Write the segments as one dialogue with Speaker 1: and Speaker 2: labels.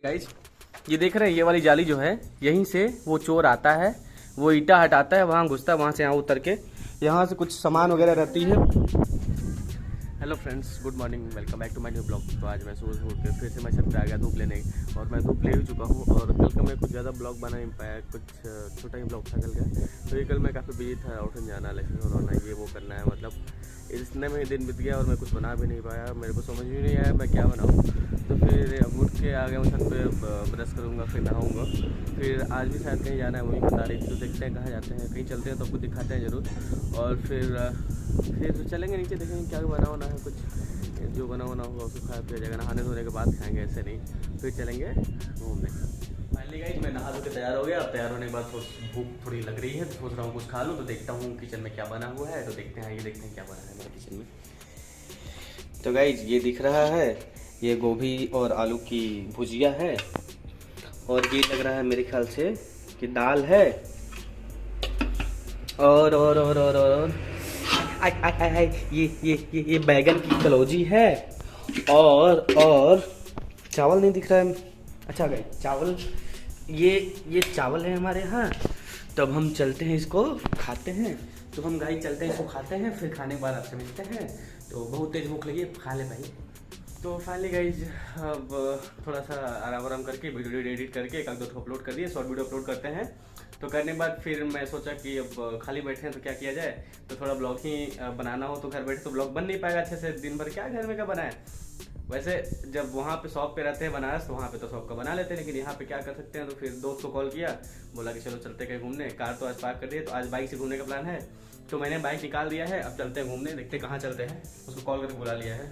Speaker 1: Guys ये देख रहे हैं, ये वाली जाली जो है यहीं से वो चोर आता है, वो ईटा हटाता है, वहाँ घुसता है, वहाँ से यहाँ उतर के यहाँ से कुछ सामान वगैरह रहती है। Hello friends, good morning, welcome back to my new blog. तो आज मैं सुबह उठ के फिर से मैं छत पे आ गया धूप लेने, और मैं धूप ले ही चुका हूँ। और कल का मैं कुछ ज़्यादा ब्लॉग बना नहीं पाया, कुछ छोटा ही ब्लॉग था कल का। तो ये कल मैं काफ़ी बिजी था, आउटन जाना, लेक्चर होना, ये वो करना है, मतलब इतने में ही दिन बीत गया और मैं कुछ बना भी नहीं पाया। मेरे को समझ भी नहीं आया मैं क्या बनाऊँ। तो फिर अब उठ के आ गया हूँ छत पे, ब्रश करूँगा, फिर नहाऊँगा। फिर आज भी शायद कहीं जाना है, वही बता रही थी। तो देखते हैं कहाँ जाते हैं, कहीं चलते हैं तो आपको दिखाते हैं ज़रूर। और फिर चलेंगे नीचे, देखेंगे क्या बना होना है, कुछ जो बना होना होगा उसको खा पिया जाएगा। नहाने धोने के बाद खाएंगे, ऐसे नहीं। फिर चलेंगे घूमने। फाइनली गाइस मैं नहा धो के तैयार हो गया। अब तैयार होने के बाद भूख थोड़ी लग रही है, तो सोच रहा हूँ कुछ खा लूँ। तो देखता हूँ किचन में क्या बना हुआ है, तो देखते हैं क्या बना है मेरे किचन में। तो गाइस ये दिख रहा है, ये गोभी और आलू की भुजिया है, और ये लग रहा है मेरे ख्याल से कि दाल है, और ये बैगन की कलौजी है, और चावल नहीं दिख रहा है। अच्छा गाइस चावल, ये चावल है हमारे यहाँ। तो अब हम चलते हैं, इसको खाते हैं। तो हम गाइस चलते हैं, इसको खाते हैं, फिर खाने के बाद आपसे मिलते हैं। तो बहुत तेज भूख लगी है, खा ले भाई। तो फाइनली गाइज अब थोड़ा सा आराम करके वीडियो एडिट करके एक दो अपलोड कर दिए, शॉर्ट वीडियो अपलोड करते हैं। तो करने के बाद फिर मैं सोचा कि अब खाली बैठे हैं तो क्या किया जाए, तो थोड़ा ब्लॉग ही बनाना हो। तो घर बैठे तो ब्लॉग बन नहीं पाएगा अच्छे से, दिन भर क्या घर में क्या बनाए। वैसे जब वहाँ पे शॉप पे रहते हैं बनारस, तो वहाँ पे तो शॉप का बना लेते हैं, लेकिन यहाँ पे क्या कर सकते हैं। तो फिर दोस्त को कॉल किया, बोला कि चलो चलते कहीं घूमने। कार तो आज पार्क कर दिए, तो आज बाइक से घूमने का प्लान है। तो मैंने बाइक निकाल दिया है, अब चलते हैं घूमने, देखते कहाँ चलते हैं। उसको कॉल करके बुला लिया है।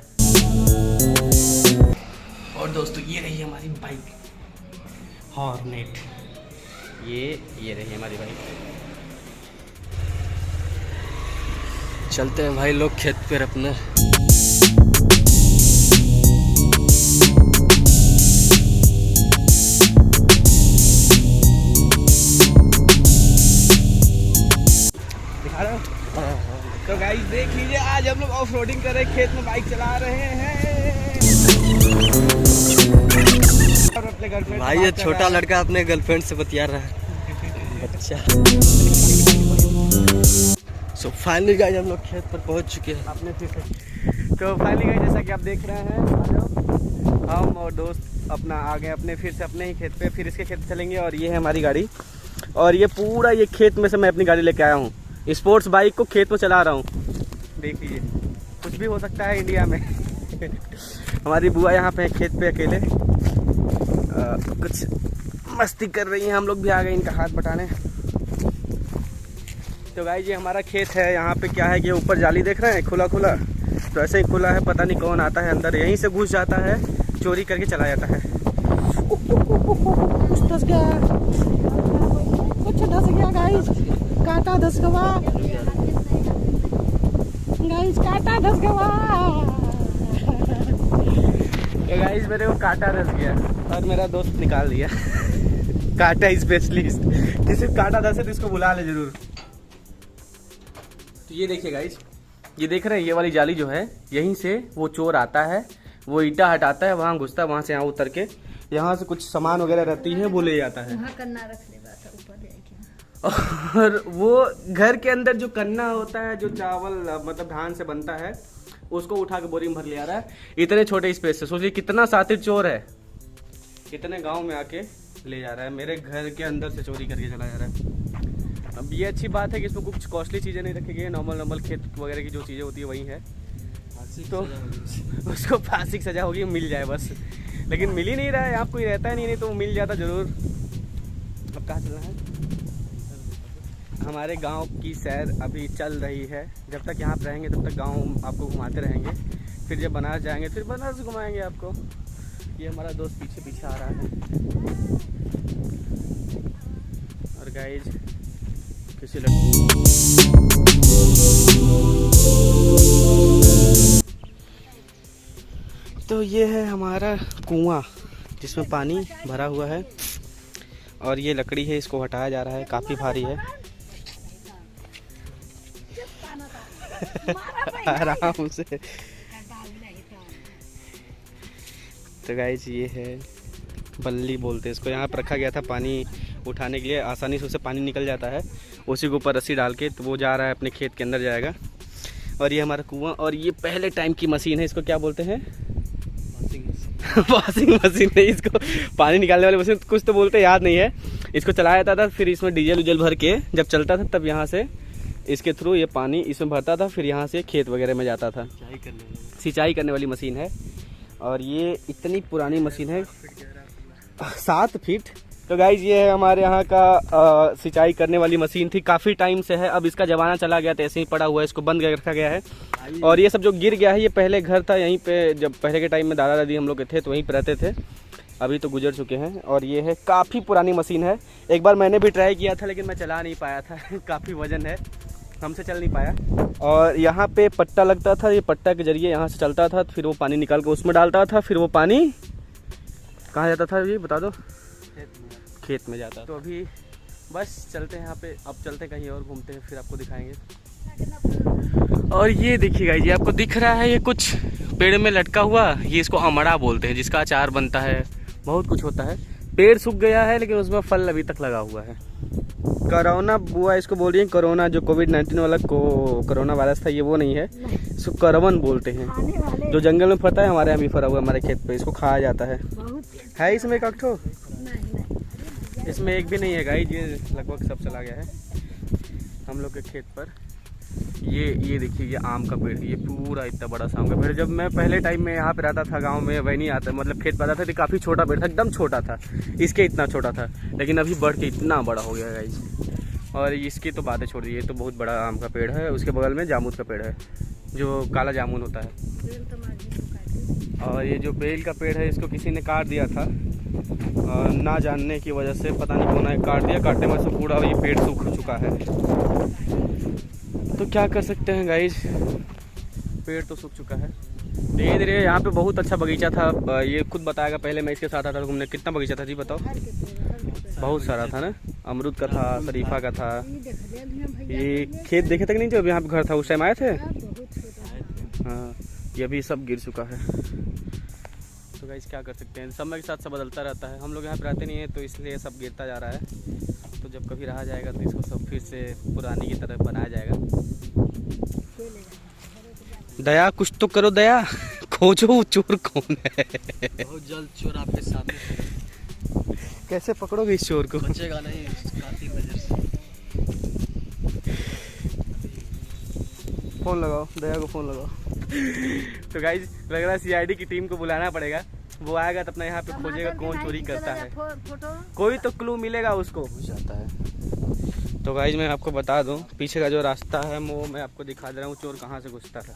Speaker 1: और दोस्तों ये रही हमारी बाइक हॉर्नेट, ये रही हमारी बाइक। चलते हैं भाई लोग खेत पर अपने। दिखा रहा हूँ। तो गाइस देख लीजिए, आज हम लोग ऑफ रोडिंग कर रहे हैं, खेत में बाइक चला रहे हैं। भाई ये छोटा लड़का अपने गर्लफ्रेंड से बतिया रहा है, बच्चा। सो फाइनली गाइस हम लोग खेत पर पहुंच चुके हैं अपने फिर से। तो फाइनली गाइस जैसा कि आप देख रहे हैं, हम और दोस्त अपना आ गए अपने फिर से अपने ही खेत पे। फिर इसके खेत चलेंगे, और ये है हमारी गाड़ी। और ये पूरा ये खेत में से मैं अपनी गाड़ी लेके आया हूँ, स्पोर्ट्स बाइक को खेत में चला रहा हूँ। देख लीजिए, कुछ भी हो सकता है इंडिया में। हमारी बुआ यहाँ पे खेत पे अकेले कुछ मस्ती कर रही हैं, हम लोग भी आ गए इनका हाथ बटाने। तो गाइस ये हमारा खेत है। यहाँ पे क्या है कि ऊपर जाली देख रहे हैं, खुला तो ऐसे ही खुला है, पता नहीं कौन आता है अंदर, यहीं से घुस जाता है, चोरी करके चला जाता है। कुछ धस गया गाइस, कांटा धस गया गाइस, कांटा धस गया। गाइस मेरे को कांटा धस गया और मेरा दोस्त निकाल दिया। कांटा स्पेशलिस्ट, किसी कांटा धसे तो इसको बुला ले जरूर। तो ये देखिए गाइस, ये देख रहे हैं, ये वाली जाली जो है यहीं से वो चोर आता है, वो ईटा हटाता है, वहाँ घुसता है, वहाँ से यहाँ उतर के यहाँ से कुछ सामान वगैरह रहती है, वो ले जाता है। और वो घर के अंदर जो कन्ना होता है, जो चावल मतलब धान से बनता है, उसको उठा के बोरी में भर ले आ रहा है, इतने छोटे स्पेस से। सोचिए कितना शातिर चोर है, कितने गांव में आके ले जा रहा है, मेरे घर के अंदर से चोरी करके चला जा रहा है। अब ये अच्छी बात है कि इसमें कुछ कॉस्टली चीज़ें नहीं रखी गई है, नॉर्मल खेत वगैरह की जो चीज़ें होती है वही है। तो उसको फांसी की सजा होगी, मिल जाए बस। लेकिन मिल ही नहीं रहा है, यहाँ कोई रहता ही नहीं तो मिल जाता जरूर। अब कहाँ चलना है? हमारे गांव की सैर अभी चल रही है। जब तक यहाँ पर रहेंगे तब तक गांव आपको घुमाते रहेंगे, फिर जब बनारस जाएंगे फिर बनारस घुमाएंगे आपको। ये हमारा दोस्त पीछे आ रहा है। और गाइज किसी तो ये है हमारा कुआं जिसमें पानी भरा हुआ है, और ये लकड़ी है, इसको हटाया जा रहा है, काफ़ी भारी है। आराम से। तो गाइस ये है बल्ली बोलते हैं इसको। यहाँ पर रखा गया था पानी उठाने के लिए, आसानी से उससे पानी निकल जाता है। उसी के ऊपर रस्सी डाल के तो वो जा रहा है अपने खेत के अंदर जाएगा। और ये हमारा कुआं, और ये पहले टाइम की मशीन है, इसको क्या बोलते हैं? वॉशिंग मशीन नहीं, इसको पानी निकालने वाली मशीन कुछ तो बोलते, याद नहीं है। इसको चलाया जाता था, फिर इसमें डीजल उजल भर के जब चलता था तब यहाँ से इसके थ्रू ये पानी इसमें भरता था, फिर यहाँ से खेत वगैरह में जाता था। सिंचाई करने वाली मशीन है। और ये इतनी पुरानी मशीन है, 7 फीट। तो गाइज ये है हमारे यहाँ का सिंचाई करने वाली मशीन थी, काफ़ी टाइम से है। अब इसका ज़माना चला गया तो ऐसे ही पड़ा हुआ है, इसको बंद करके रखा गया है। और ये सब जो गिर गया है, ये पहले घर था यहीं पे, जब पहले के टाइम में दादा दादी हम लोग के थे तो वहीं पर रहते थे, अभी तो गुजर चुके हैं। और ये है काफ़ी पुरानी मशीन है। एक बार मैंने भी ट्राई किया था लेकिन मैं चला नहीं पाया था काफ़ी वजन है, हमसे चल नहीं पाया। और यहाँ पे पट्टा लगता था, ये पट्टा के जरिए यहाँ से चलता था, फिर वो पानी निकाल के उसमें डालता था, फिर वो पानी कहाँ जाता था ये बता दो? खेत में जाता। तो अभी बस चलते हैं यहाँ पे, अब चलते हैं कहीं और घूमते हैं, फिर आपको दिखाएंगे। और ये देखिएगा, ये आपको दिख रहा है, ये कुछ पेड़ में लटका हुआ, ये इसको अमड़ा बोलते हैं, जिसका अचार बनता है, बहुत कुछ होता है। पेड़ सूख गया है लेकिन उसमें फल अभी तक लगा हुआ है। कोरोना बुआ इसको बोल रही है, कोरोना जो कोविड-19 वाला कोरोना वायरस था, ये वो नहीं है, इसको करवन बोलते हैं। जो जंगल में फरता है, हमारे यहाँ भी फरा हुआ है हमारे खेत पे, इसको खाया जाता है इसमें एक अक्ठो, इसमें एक भी नहीं है गाइस, ये लगभग सब चला गया है हम लोग के खेत पर। ये देखिए, ये आम का पेड़, ये पूरा इतना बड़ा सा आम का पेड़। जब मैं पहले टाइम में यहाँ पे रहता था गांव में, वही नहीं आता, मतलब खेत पर आता था, तो काफ़ी छोटा पेड़ था, एकदम छोटा था, इसके इतना छोटा था, लेकिन अभी बढ़ के इतना बड़ा हो गया गाइस। और इसकी तो बातें छोड़ दी, ये तो बहुत बड़ा आम का पेड़ है। उसके बगल में जामुन का पेड़ है, जो काला जामुन होता है। और ये जो बेल का पेड़ है, इसको किसी ने काट दिया था, ना जानने की वजह से, पता नहीं कौन है काट दिया, काटने में से पूरा ये पेड़ सूख चुका है। तो क्या कर सकते हैं गाइज, पेड़ तो सूख चुका है। धीरे धीरे यहाँ पे बहुत अच्छा बगीचा था, ये खुद बताएगा, पहले मैं इसके साथ आता था घूमने। कितना बगीचा था जी बताओ? बहुत सारा था ना, अमरूद का था, शरीफा का था। ये खेत देखे तक नहीं, जब यहाँ पे घर था उस टाइम आए थे। हाँ, ये भी सब गिर चुका है। तो गाइस क्या कर सकते हैं, समय के साथ सब बदलता रहता है। हम लोग यहाँ पे रहते नहीं है तो इसलिए सब गिरता जा रहा है। तो जब कभी रहा जाएगा तो इसको सब फिर से पुरानी की तरह बनाया जाएगा। दया कुछ तो करो दया, खोजो वो चोर कौन है।
Speaker 2: बहुत जल्द चोर आपके सामने।
Speaker 1: कैसे पकड़ोगे इस चोर को?
Speaker 2: बचेगा नहीं काफी नजर से।
Speaker 1: फोन लगाओ, दया को फोन लगाओ। तो गाइज लग रहा है सीआईडी की टीम को बुलाना पड़ेगा, वो आएगा तो अपना यहाँ पे खोजेगा कौन चोरी करता है, कोई तो क्लू मिलेगा उसको। जाता है। तो गाइज मैं आपको बता दूं, पीछे का जो रास्ता है वो मैं आपको दिखा दे रहा हूँ, चोर कहाँ से घुसता है।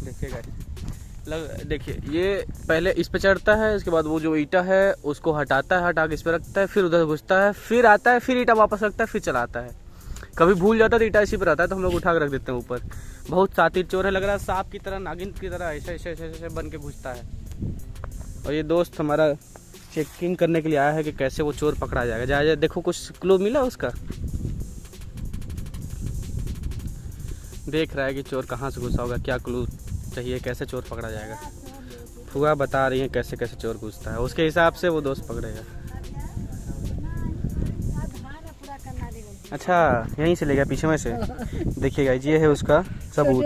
Speaker 1: देखिए गाइज, देखिए ये पहले इस पे चढ़ता है, इसके बाद वो जो ईटा है उसको हटाता है, हटा के इस पे रखता है, फिर उधर घुसता है, फिर आता है, फिर ईटा वापस रखता है, फिर चलाता है। कभी भूल जाता है तो ईटा इसी पर आता है, तो हम लोग उठा के रख देते हैं ऊपर। बहुत शातिर चोर है, लग रहा है सांप की तरह, नागिन की तरह ऐसे ऐसे ऐसे ऐसे बन के घुसता है। और ये दोस्त हमारा चेकिंग करने के लिए आया है कि कैसे वो चोर पकड़ा जाएगा। जाए देखो कुछ क्लू मिला उसका, देख रहा है कि चोर कहाँ से घुसा होगा, क्या क्लू चाहिए, कैसे चोर पकड़ा जाएगा। फुआ बता रही है कैसे कैसे चोर घुसता है, उसके हिसाब से वो दोस्त पकड़ेगा। अच्छा यहीं से ले गया पीछे में से। देखिएगा ये है उसका सबूत,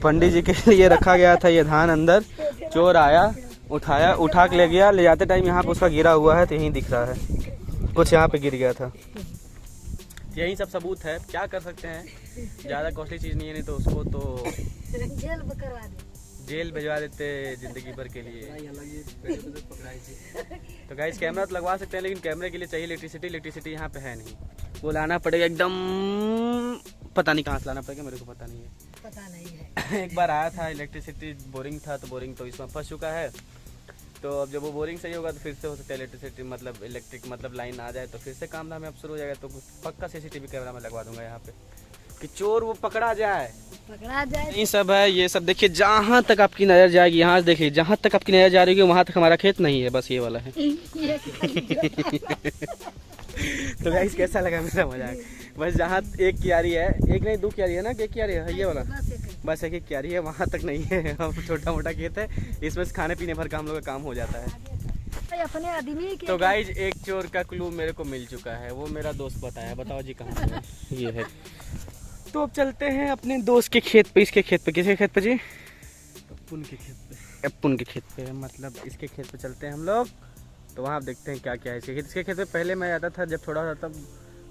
Speaker 1: पंडित जी के लिए रखा गया था ये धान अंदर। चोर आया, उठाया, उठा के ले गया, ले जाते टाइम यहाँ पे उसका गिरा हुआ है, तो यहीं दिख रहा है कुछ यहाँ पे गिर गया था। यही सब सबूत है, क्या कर सकते हैं, ज़्यादा कॉस्टली चीज़ नहीं है, नहीं तो उसको तो जेल भिजवा देते जिंदगी भर के लिए। तो गाइस कैमरा तो लगवा सकते हैं, लेकिन कैमरे के लिए चाहिए इलेक्ट्रिसिटी, इलेक्ट्रिसिटी यहाँ पे है नहीं, वो लाना पड़ेगा एकदम, पता नहीं कहाँ से लाना पड़ेगा, मेरे को पता नहीं है,
Speaker 3: पता नहीं है।
Speaker 1: एक बार आया था इलेक्ट्रिसिटी, बोरिंग था, तो बोरिंग तो इसमें फंस चुका है। तो अब जब वो बोरिंग सही होगा तो फिर से हो सकता है इलेक्ट्रिसिटी मतलब इलेक्ट्रिक मतलब लाइन आ जाए, तो फिर से काम धाम में अब शुरू हो जाएगा। तो पक्का सीसीटीवी कैमरा में लगवा दूंगा यहाँ पे कि चोर वो पकड़ा जाए। ये सब है, ये सब देखिए, जहाँ तक आपकी नज़र जाएगी, यहाँ देखिए, जहाँ तक आपकी नज़र जा रही है वहाँ तक हमारा खेत नहीं है, बस ये वाला है। तो गाइस कैसा लगा मेरा मजाक? बस जहाँ एक क्यारी है, एक नहीं 2 क्यारी है ना, एक क्यारी है ये वाला, बस एक क्यारी है, वहाँ तक नहीं है। हम छोटा मोटा खेत है, इसमें से खाने पीने भर का हम लोग का काम हो जाता है।
Speaker 3: अपने आदमी
Speaker 1: तो गाइज एक चोर का क्लू मेरे को मिल चुका है, वो मेरा दोस्त बताया। बताओ जी कहाँ है? ये है। तो अब चलते हैं अपने दोस्त के खेत पे। इसके खेत पे, किसके खेत पे जी?
Speaker 2: अपुन के खेत पे।
Speaker 1: अपुन के खेत पे, मतलब इसके खेत पे चलते हैं हम लोग। तो वहाँ देखते हैं क्या क्या है इसके खेत। इसके खेत पे पहले मैं आता था, जब थोड़ा सा तब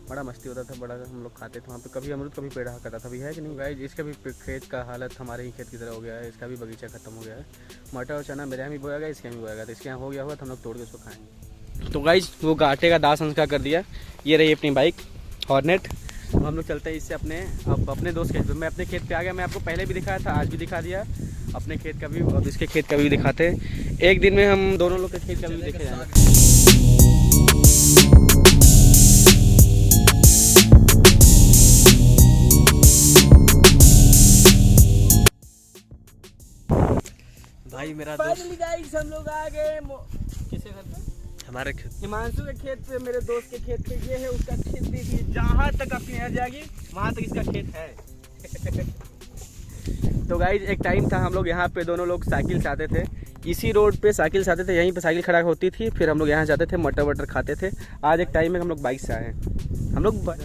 Speaker 1: बड़ा मस्ती होता था, बड़ा हम लोग खाते थे वहाँ पे। कभी अमरूद कभी पेड़ करता था, अभी है कि नहीं गाइज? इसका भी खेत का हालत हमारे ही खेत की तरह हो गया है। इसका भी बगीचा खत्म हो गया है। मटर और चना मेरे यहाँ भी बोया गया, इसके यहाँ भी बोया गया। तो इसके यहाँ हो गया होगा तो हम लोग तोड़ के उसको खाएंगे। तो गाइज वो घाटे का दाह संस्कार कर दिया। ये रही अपनी बाइक हॉर्नेट। हम लोग चलते हैं इससे अपने दोस्त खेत पे। मैं अपने खेत पे आ गया। मैं आपको पहले भी दिखाया था, आज भी दिखा दिया अपने खेत का भी, और इसके खेत का भी दिखाते हैं। एक दिन में हम दोनों लोग के खेत का भी देखे जाएंगे।
Speaker 2: भाई मेरा दोस्त
Speaker 1: गाइस हम लोग आ गए किसे घर पे?
Speaker 2: हमारे खेत।
Speaker 1: हिमांशु के खेत पे, मेरे दोस्त के खेत पे। ये है उसका खेत, देखिए जहाँ तक अपनी नजर जाएगी वहाँ तक इसका खेत है। तो गाइज एक टाइम था, हम लोग यहाँ पे दोनों लोग साइकिल से आते थे, इसी रोड पे साइकिल से आते थे, यहीं पे साइकिल खड़ा होती थी, फिर हम लोग यहाँ जाते थे, मटर वटर खाते थे। आज एक टाइम में हम लोग बाइक से आए हैं। हम लोग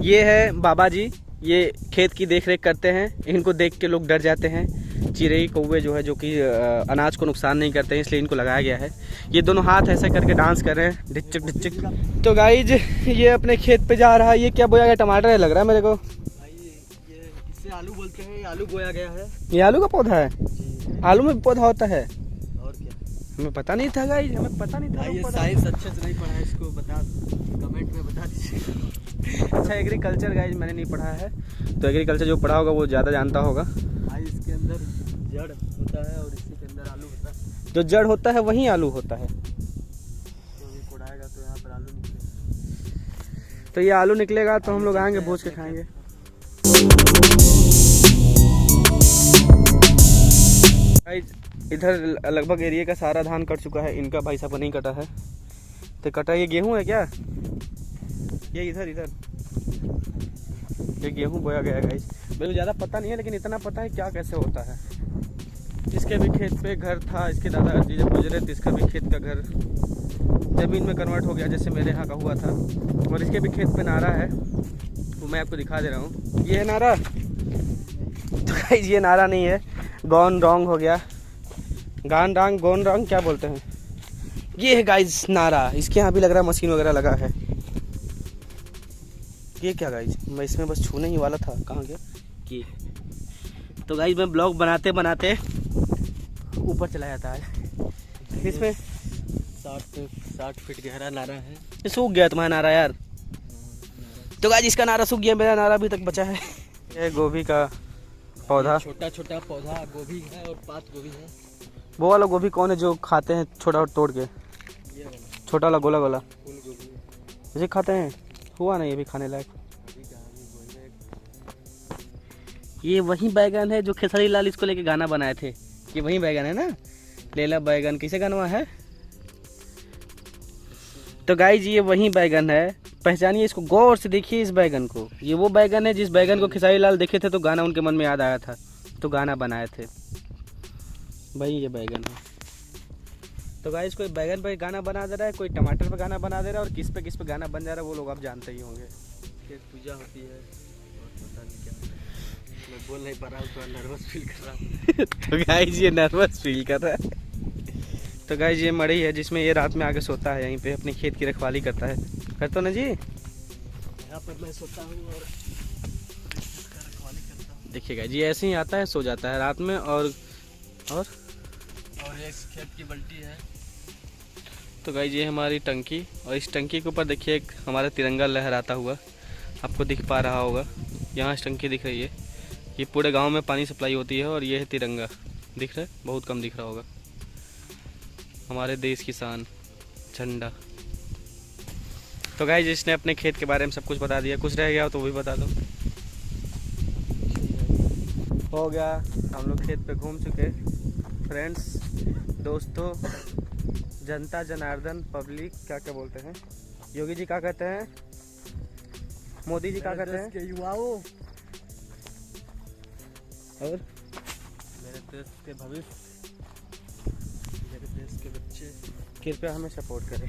Speaker 1: ये है बाबा जी, ये खेत की देख रेख करते हैं। इनको देख के लोग डर जाते हैं। चिड़ै कौवे जो है, जो कि अनाज को नुकसान नहीं करते हैं, इसलिए इनको लगाया गया है। ये दोनों हाथ ऐसे करके डांस कर रहे हैं, ढिचक ढिचक। तो गाइज ये अपने खेत पे जा रहा है। ये क्या बोया गया? टमाटर है लग रहा है मेरे को।
Speaker 2: भाई ये इसे आलू बोलते हैं, आलू बोया गया है।
Speaker 1: ये आलू का पौधा है? आलू में पौधा होता है?
Speaker 2: और क्या?
Speaker 1: हमें पता नहीं था गाइज, हमें पता नहीं था।
Speaker 2: ये साइंस अच्छे से नहीं पढ़ा है, इसको बता कमेंट में बता दीजिए।
Speaker 1: अच्छा एग्रीकल्चर गाइज मैंने नहीं पढ़ा है, तो एग्रीकल्चर जो पढ़ा होगा वो ज़्यादा जानता होगा।
Speaker 2: भाई इसके अंदर जड़ होता है और इसी के अंदर आलू होता है।
Speaker 1: जो जड़ होता है वहीं आलू होता है।
Speaker 2: तो अभी कोड़ाएगा तो यहाँ पर आलू निकलेगा।
Speaker 1: तो ये आलू निकलेगा तो हम लोग आएंगे, भूज के खाएंगे। इधर लगभग एरिया का सारा धान कट चुका है, इनका भाई साहब नहीं कटा है। तो कटा, ये गेहूं है क्या? ये इधर ये गेहूं बोया गया है गाइस। मेरे को ज़्यादा पता नहीं है, लेकिन इतना पता है क्या कैसे होता है। इसके भी खेत पे घर था, इसके दादाजी जब गुजरे तो इसका भी खेत का घर ज़मीन में कन्वर्ट हो गया, जैसे मेरे यहाँ का हुआ था। और इसके भी खेत पे नारा है, वो मैं आपको दिखा दे रहा हूँ। ये है नारा। तो गाइस ये नारा नहीं है, गॉन रॉन्ग हो गया। गान रॉन्ग, गॉन रॉन्ग क्या बोलते हैं। ये है गाइस नारा। इसके यहाँ भी लग रहा है मशीन वगैरह लगा है। ये क्या गाइस, मैं इसमें बस छूने ही वाला था, कहाँ गया ये। तो गाइस मैं ब्लॉग बनाते बनाते ऊपर चला जाता है। इसमें
Speaker 2: 60 फीट गहरा नारा है।
Speaker 1: ये सूख गया तुम्हारा नारा यार। तो गाइस इसका नारा सूख गया, मेरा नारा अभी तक बचा है। ये गोभी का पौधा,
Speaker 2: छोटा छोटा पौधा गोभी है और पात गोभी है।
Speaker 1: वो वाला गोभी कौन है जो खाते हैं छोटा तोड़ के?
Speaker 2: ये वाला
Speaker 1: छोटा वाला गोला गोला,
Speaker 2: फूल गोभी
Speaker 1: इसे खाते हैं? हुआ नहीं अभी खाने लायक।
Speaker 2: अभी कहाँ भी बोल
Speaker 1: ये वही बैगन है जो खेसारी लाल इसको लेके गाना बनाए थे। ये वही बैगन है ना, लेला बैगन, किसे गाना है? तो गाइज ये वही बैगन है, पहचानिए इसको, गौर से देखिए इस बैगन को। ये वो बैगन है जिस बैगन को खेसारी लाल देखे थे तो गाना उनके मन में याद आया था, तो गाना बनाए थे। भाई ये बैगन है। तो गाइज कोई बैगन पे गाना बना दे रहा है, कोई टमाटर पे गाना बना दे रहा है, और किस पे गाना बन जा रहा है वो लोग आप जानते ही होंगे।
Speaker 2: खेत पूजा होती है और पता नहीं क्या, मैं बोल नहीं पा रहा हूँ, थोड़ा नर्वस फील कर रहा हूँ।
Speaker 1: तो गाइज ये नर्वस फील कर रहा है। तो गाइज ये मड़ई है जिसमें ये रात में आके सोता है, यहीं पे अपनी खेत की रखवाली करता है। करते ना जी?
Speaker 2: यहाँ पर मैं सोता हूँ और रखवाली करता हूँ।
Speaker 1: देखिए गाइज ये ऐसे ही आता है, सो जाता है रात में। और
Speaker 2: ये खेत की बल्टी है।
Speaker 1: तो गाइज ये हमारी टंकी, और इस टंकी के ऊपर देखिए एक हमारा तिरंगा लहराता हुआ आपको दिख पा रहा होगा। यहाँ इस टंकी दिख रही है, ये पूरे गांव में पानी सप्लाई होती है, और ये है तिरंगा। दिख रहा है? बहुत कम दिख रहा होगा। हमारे देश की शान झंडा। तो गाइज इसने अपने खेत के बारे में सब कुछ बता दिया, कुछ रह गया हो तो भी बता दो। हो गया, हम लोग खेत पे घूम चुके। फ्रेंड्स, दोस्तों, जनता जनार्दन, पब्लिक, क्या क्या बोलते हैं, योगी जी क्या कहते हैं, मोदी जी क्या कहते हैं,
Speaker 2: के युवाओं
Speaker 1: और
Speaker 2: मेरे देश के भविष्य, मेरे देश के बच्चे
Speaker 1: कृपया हमें सपोर्ट करें।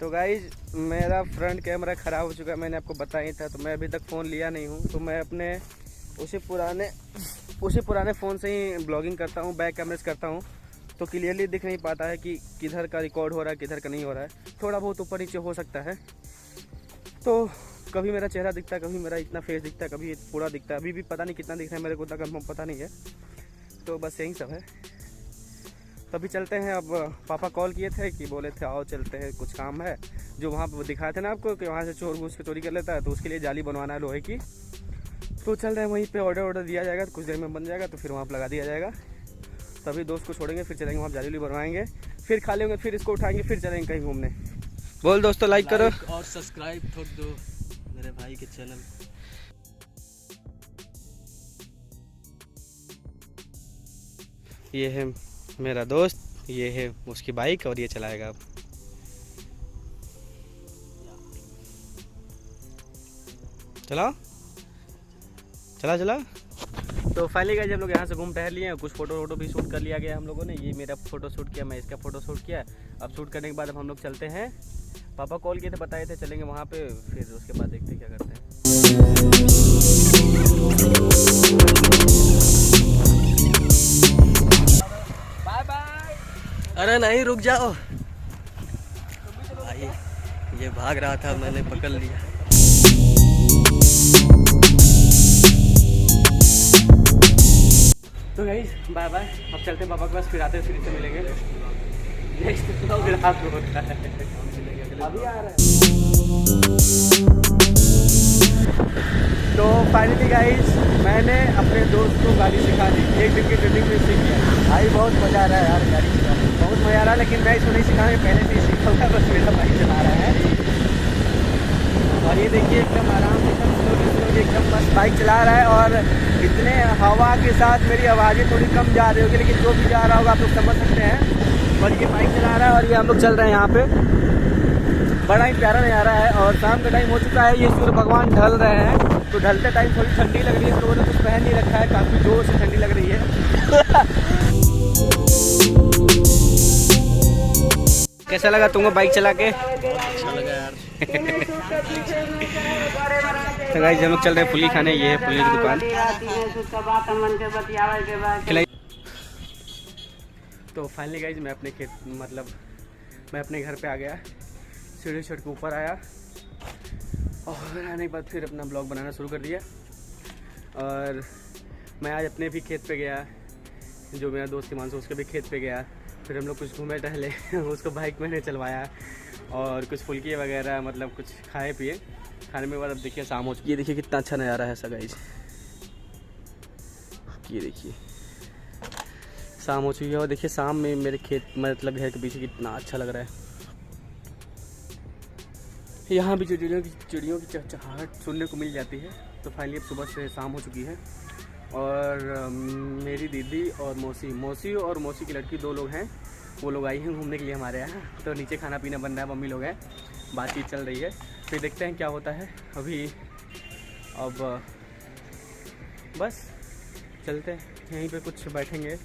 Speaker 1: तो गाइज मेरा फ्रंट कैमरा ख़राब हो चुका है, मैंने आपको बताया था। तो मैं अभी तक फ़ोन लिया नहीं हूँ, तो मैं अपने उसी पुराने फ़ोन से ही ब्लॉगिंग करता हूँ, बैक कैमरे से करता हूँ। तो क्लियरली दिख नहीं पाता है कि किधर का रिकॉर्ड हो रहा है, किधर का नहीं हो रहा है। थोड़ा बहुत ऊपर नीचे हो सकता है। तो कभी मेरा चेहरा दिखता है, कभी मेरा इतना फेस दिखता है, कभी पूरा दिखता है। अभी भी पता नहीं कितना दिख रहा है, मेरे को उतना कंफर्म पता नहीं है। तो बस यही सब है। तो अभी चलते हैं। अब पापा कॉल किए थे कि बोले थे आओ चलते हैं, कुछ काम है। जो वहाँ पर दिखाए थे ना आपको कि वहाँ से चोर घुस के चोरी कर लेता है, तो उसके लिए जाली बनवाना है लोहे की। तो चल रहे हैं वहीं पे, ऑर्डर दिया जाएगा, तो कुछ देर में बन जाएगा, तो फिर वहाँ पर लगा दिया जाएगा। तभी दोस्त को छोड़ेंगे, फिर चलेंगे वहाँ जाली बनवाएंगे, फिर खा लेंगे, फिर इसको उठाएंगे, फिर चलेंगे कहीं घूमने। बोल दोस्तों लाइक करो
Speaker 2: और सब्सक्राइब ठोक दो मेरे भाई के चैनल।
Speaker 1: ये है मेरा दोस्त, ये है उसकी बाइक और ये चलाएगा अब। चलाओ चला। तो फाइनली गाइस हम लोग यहाँ से घूम टहल लिए हैं, कुछ फोटो भी शूट कर लिया गया हम लोगों ने। ये मेरा फोटो शूट किया, मैं इसका फोटो शूट किया। अब शूट करने के बाद अब हम लोग चलते हैं। पापा कॉल किए थे, बताए थे चलेंगे वहाँ पे, फिर उसके बाद देखते हैं क्या करते हैं। Bye bye.
Speaker 2: अरे नहीं रुक जाओ भाई, ये भाग रहा था, मैंने पकड़ लिया।
Speaker 1: तो गाइस बाय बाय, अब चलते हैं पापा के पास, फिर आते हैं, फिर इससे मिलेंगे। नेक्स्ट ब्लॉग रात को होता है, अभी आ रहा है। तो फाइनली गाइस मैंने अपने दोस्त को गाड़ी सिखा दी, 1 दिन की ट्रेनिंग में सीख गया। भाई बहुत मज़ा आ रहा है यार, गाड़ी सिखाने में बहुत मज़ा आ रहा है। लेकिन मैं इसको नहीं सिखाने, पहले से ही सीखा हुआ, बस मेरा भाई चला रहा है। और ये देखिए एकदम आराम से, एकदम स्लोली एकदम मस्त बाइक चला रहा है। और इतने हवा के साथ मेरी आवाज़ें थोड़ी कम जा रही होगी, लेकिन जो भी जा रहा होगा आप लोग समझ सकते हैं। और ये बाइक चला रहा है और ये हम लोग चल रहे हैं यहाँ पे। बड़ा ही प्यारा नज़ारा है। और शाम का टाइम हो चुका है, ये सूर्य भगवान ढल रहे हैं। तो ढलते टाइम थोड़ी ठंडी लग रही है, लोगों ने कुछ पहन नहीं रखा है, काफ़ी जोर से ठंडी लग रही है। कैसा लगा तुमको बाइक चला के?
Speaker 2: अच्छा लगा यार।
Speaker 1: तो गाइस हम लोग चल रहे हैं फुल्ली खाने। ये है फुल्ली की दुकान। तो फाइनली गाइस मैं अपने मैं अपने घर पे आ गया, सीढ़ी चढ़ के ऊपर आया और आने के बाद फिर अपना ब्लॉग बनाना शुरू कर दिया। और मैं आज अपने भी खेत पे गया, जो मेरा दोस्त हिमांशु उसके भी खेत पे गया। फिर हम लोग कुछ घूमे टहले उसको बाइक मैंने चलवाया और कुछ फुल्की वगैरह मतलब कुछ खाए पिए। खाने में बाद अब देखिए शाम हो चुकी है। ये देखिए कितना अच्छा नज़ारा है ऐसा गाइस, ये देखिए शाम हो चुकी है। और देखिए शाम में मेरे खेत मतलब घर के पीछे कितना अच्छा लग रहा है। यहाँ भी चिड़ियों की चहचहाहट सुनने को मिल जाती है। तो फाइनली अब सुबह से शाम हो चुकी है और मेरी दीदी और मौसी की लड़की 2 लोग हैं, वो लोग आई हैं घूमने के लिए हमारे यहाँ। तो नीचे खाना पीना बन रहा है, मम्मी लोग हैं, बातचीत चल रही है। फिर देखते हैं क्या होता है। अभी अब बस चलते हैं, यहीं पे कुछ बैठेंगे,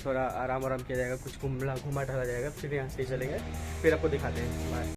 Speaker 1: थोड़ा आराम किया जाएगा, कुछ घूमा टहला जाएगा, फिर यहाँ से चलेंगे, फिर आपको दिखाते हैं। बाय।